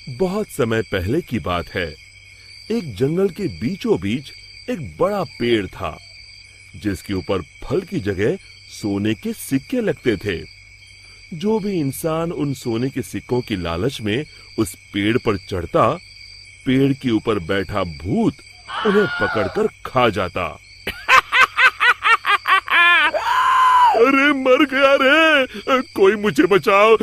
बहुत समय पहले की बात है। एक जंगल के बीचों बीच एक बड़ा पेड़ था, जिसके ऊपर फल की जगह सोने के सिक्के लगते थे। जो भी इंसान उन सोने के सिक्कों की लालच में उस पेड़ पर चढ़ता, पेड़ के ऊपर बैठा भूत उन्हें पकड़कर खा जाता। अरे मर गया रे, कोई मुझे बचाओ।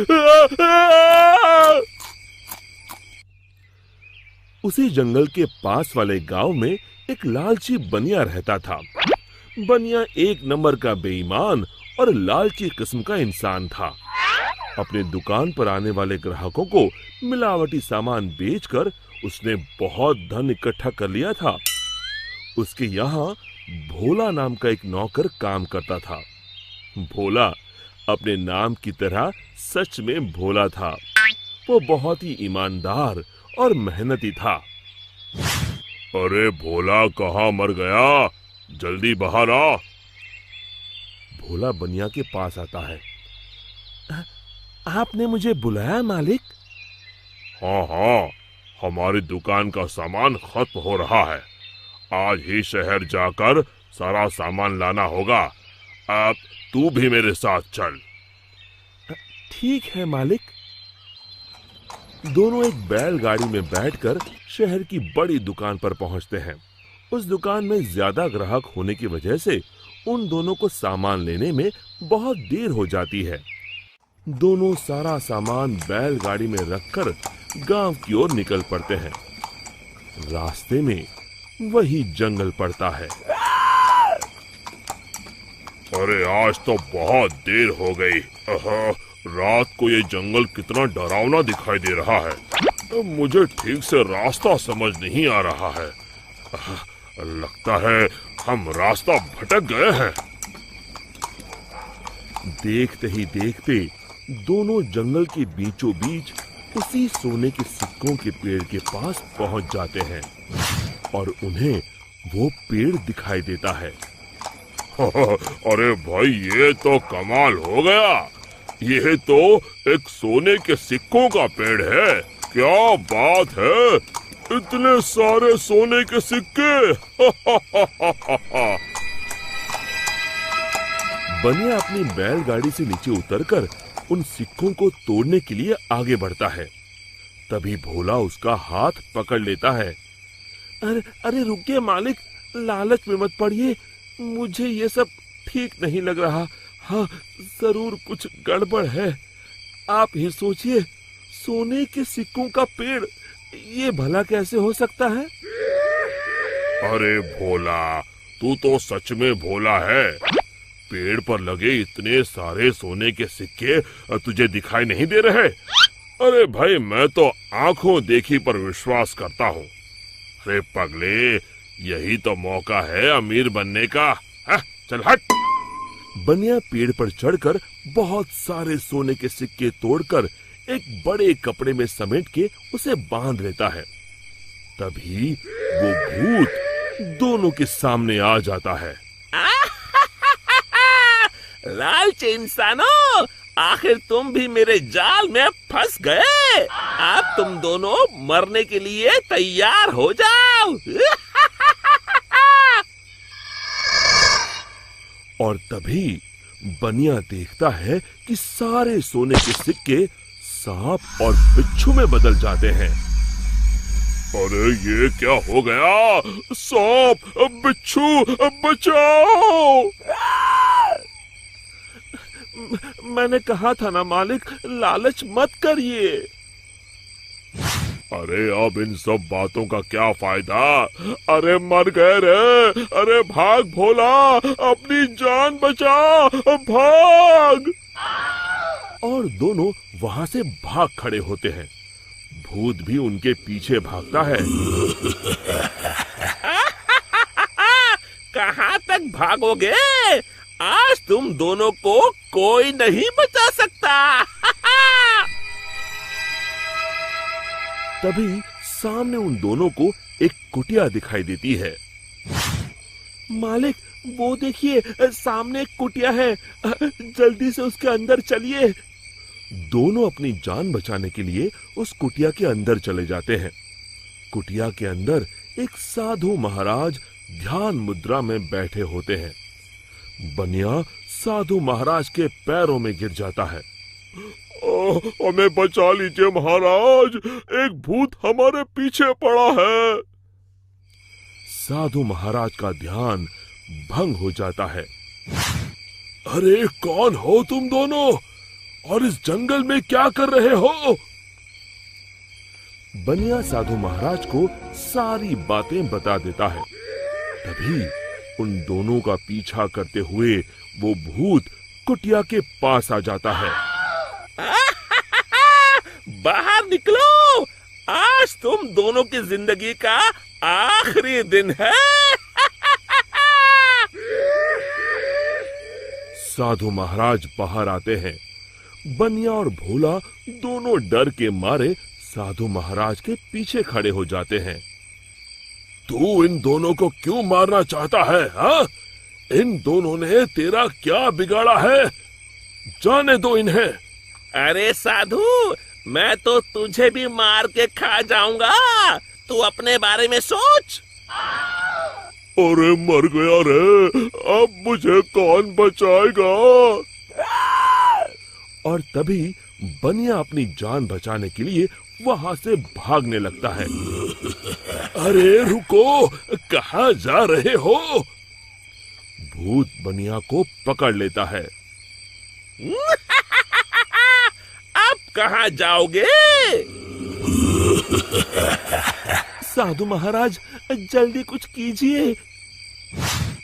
उसी जंगल के पास वाले गांव में एक लालची बनिया रहता था। बनिया एक नंबर का बेईमान और लालची किस्म का इंसान था। अपने दुकान पर आने वाले ग्राहकों को मिलावटी सामान बेचकर उसने बहुत धन इकट्ठा कर लिया था। उसके यहाँ भोला नाम का एक नौकर काम करता था। भोला अपने नाम की तरह सच में भोला था। वो बहुत ही ईमानदार और मेहनती था। अरे भोला कहाँ मर गया, जल्दी बाहर आ। भोला बनिया के पास आता है। आपने मुझे बुलाया मालिक? हाँ हाँ, हमारी दुकान का सामान खत्म हो रहा है। आज ही शहर जाकर सारा सामान लाना होगा। अब तू भी मेरे साथ चल। ठीक है मालिक। दोनों एक बैलगाड़ी में बैठकर शहर की बड़ी दुकान पर पहुंचते हैं। उस दुकान में ज्यादा ग्राहक होने की वजह से उन दोनों को सामान लेने में बहुत देर हो जाती है। दोनों सारा सामान बैलगाड़ी में रखकर गांव की ओर निकल पड़ते हैं। रास्ते में वही जंगल पड़ता है। अरे आज तो बहुत देर हो गई। रात को ये जंगल कितना डरावना दिखाई दे रहा है। मुझे ठीक से रास्ता समझ नहीं आ रहा है। लगता है हम रास्ता भटक गए हैं। देखते ही देखते दोनों जंगल के बीचों बीच उसी सोने के सिक्कों के पेड़ के पास पहुंच जाते हैं और उन्हें वो पेड़ दिखाई देता है। अरे भाई, ये तो कमाल हो गया। ये तो एक सोने के सिक्कों का पेड़ है। क्या बात है, इतने सारे सोने के सिक्के। बनिया अपनी बैलगाड़ी से नीचे उतरकर उन सिक्कों को तोड़ने के लिए आगे बढ़ता है। तभी भोला उसका हाथ पकड़ लेता है। अरे रुकिए मालिक, लालच में मत पड़िए। मुझे ये सब ठीक नहीं लग रहा। हाँ, जरूर कुछ गड़बड़ है। आप ही सोचिए, सोने के सिक्कों का पेड़, ये भला कैसे हो सकता है? अरे भोला, तू तो सच में भोला है। पेड़ पर लगे इतने सारे सोने के सिक्के तुझे दिखाई नहीं दे रहे? अरे भाई, मैं तो आंखों देखी पर विश्वास करता हूँ। अरे पगले, यही तो मौका है अमीर बनने का। चल हट। बनिया पेड़ पर चढ़कर बहुत सारे सोने के सिक्के तोड़कर एक बड़े कपड़े में समेट के उसे बांध लेता है। तभी वो भूत दोनों के सामने आ जाता है। लालची इंसानों, आखिर तुम भी मेरे जाल में फंस गए। अब तुम दोनों मरने के लिए तैयार हो जाओ। और तभी बनिया देखता है कि सारे सोने के सिक्के सांप और बिच्छू में बदल जाते हैं। अरे ये क्या हो गया? सांप, बिच्छू, बचाओ! मैंने कहा था ना मालिक, लालच मत करिए। अरे अब इन सब बातों का क्या फायदा? अरे मर गए रे। अरे भाग भोला, अपनी जान बचा, भाग! और दोनों वहां से भाग खड़े होते हैं। भूत भी उनके पीछे भागता है। कहाँ तक भागोगे? आज तुम दोनों को कोई नहीं बचा सकता। तभी सामने उन दोनों को एक कुटिया दिखाई देती है। मालिक, वो देखिए, सामने एक कुटिया है। जल्दी से उसके अंदर चलिए। दोनों अपनी जान बचाने के लिए उस कुटिया के अंदर चले जाते हैं। कुटिया के अंदर एक साधु महाराज ध्यान मुद्रा में बैठे होते हैं। बनिया साधु महाराज के पैरों में गिर जाता है। हमें बचा लीजिए महाराज, एक भूत हमारे पीछे पड़ा है। साधु महाराज का ध्यान भंग हो जाता है। अरे कौन हो तुम दोनों और इस जंगल में क्या कर रहे हो? बनिया साधु महाराज को सारी बातें बता देता है। तभी उन दोनों का पीछा करते हुए वो भूत कुटिया के पास आ जाता है। बाहर निकलो, आज तुम दोनों की जिंदगी का आखिरी दिन है। साधु महाराज बाहर आते हैं। बनिया और भोला दोनों डर के मारे साधु महाराज के पीछे खड़े हो जाते हैं। तू इन दोनों को क्यों मारना चाहता है? हाँ? इन दोनों ने तेरा क्या बिगाड़ा है? जाने दो इन्हें। अरे साधु, मैं तो तुझे भी मार के खा जाऊंगा, तू अपने बारे में सोच। अरे मर गया रे, अब मुझे कौन बचाएगा? और तभी बनिया अपनी जान बचाने के लिए वहां से भागने लगता है। अरे रुको, कहाँ जा रहे हो? भूत बनिया को पकड़ लेता है। अब कहाँ जाओगे? साधु महाराज, जल्दी कुछ कीजिए।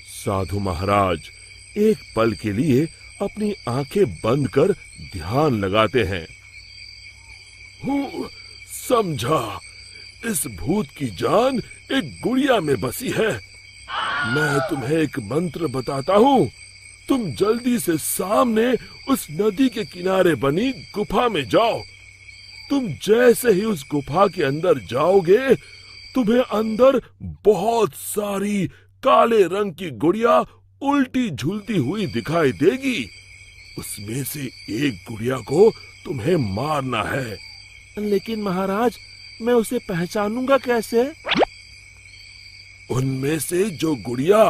साधु महाराज एक पल के लिए अपनी आंखें बंद कर ध्यान लगाते हैं। समझा, इस भूत की जान एक गुड़िया में बसी है। मैं तुम्हें एक मंत्र बताता हूँ, तुम जल्दी से सामने उस नदी के किनारे बनी गुफा में जाओ। तुम जैसे ही उस गुफा के अंदर जाओगे, तुम्हें अंदर बहुत सारी काले रंग की गुड़िया उल्टी झूलती हुई दिखाई देगी। उसमें से एक गुड़िया को तुम्हें मारना है। लेकिन महाराज, मैं उसे पहचानूंगा कैसे? उनमें से जो गुड़िया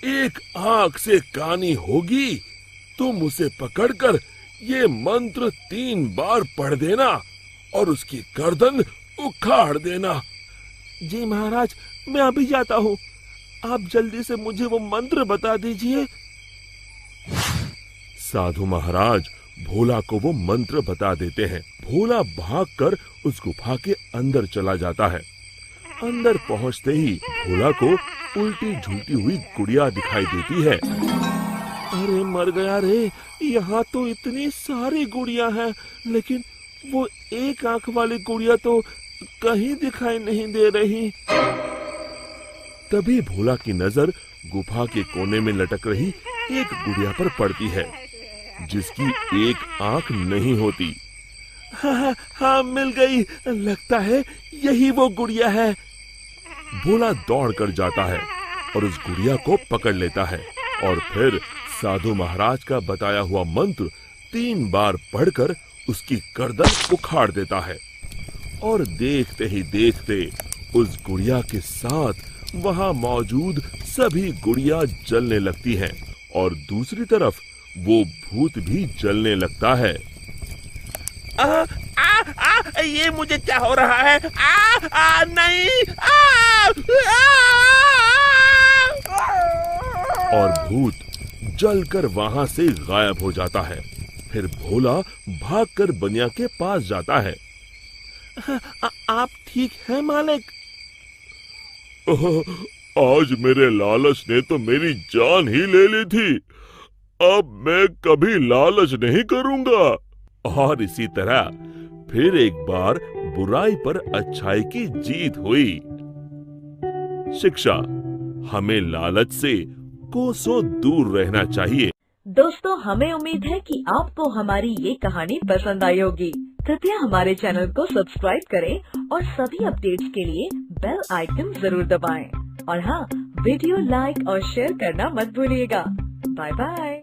एक आंख से कानी होगी, तुम उसे पकड़कर ये मंत्र 3 बार पढ़ देना और उसकी गर्दन उखाड़ देना। जी महाराज, मैं अभी जाता हूँ, आप जल्दी से मुझे वो मंत्र बता दीजिए। साधु महाराज भोला को वो मंत्र बता देते हैं। भोला भागकर उस गुफा के अंदर चला जाता है। अंदर पहुंचते ही भोला को उल्टी झूलती हुई गुड़िया दिखाई देती है। अरे मर गया रे, यहाँ तो इतनी सारी गुड़िया हैं, लेकिन वो एक आंख वाली गुड़िया तो कहीं दिखाई नहीं दे रही। तभी भोला की नजर गुफा के कोने में लटक रही एक गुड़िया पर पड़ती है, जिसकी एक आंख नहीं होती। हाँ, मिल गई, लगता है यही वो गुड़िया है। भोला दौड़कर जाता है और उस गुड़िया को पकड़ लेता है और फिर साधु महाराज का बताया हुआ मंत्र 3 बार पढ़कर उसकी गर्दन उखाड़ देता है। और देखते ही देखते उस गुड़िया के साथ वहां मौजूद सभी गुड़िया जलने लगती हैं और दूसरी तरफ वो भूत भी जलने लगता है। ये मुझे क्या हो रहा है? नहीं! और भूत जलकर वहां से गायब हो जाता है। फिर भोला भागकर बनिया के पास जाता है। आप ठीक हैं मालिक? आज मेरे लालच ने तो मेरी जान ही ले ली थी। अब मैं कभी लालच नहीं करूंगा। और इसी तरह फिर एक बार बुराई पर अच्छाई की जीत हुई। शिक्षा, हमें लालच से कोसों दूर रहना चाहिए। दोस्तों, हमें उम्मीद है कि आपको हमारी ये कहानी पसंद आई होगी। कृपया हमारे चैनल को सब्सक्राइब करें और सभी अपडेट्स के लिए बेल आइकन जरूर दबाएं। और हाँ, वीडियो लाइक और शेयर करना मत भूलिएगा। Bye bye.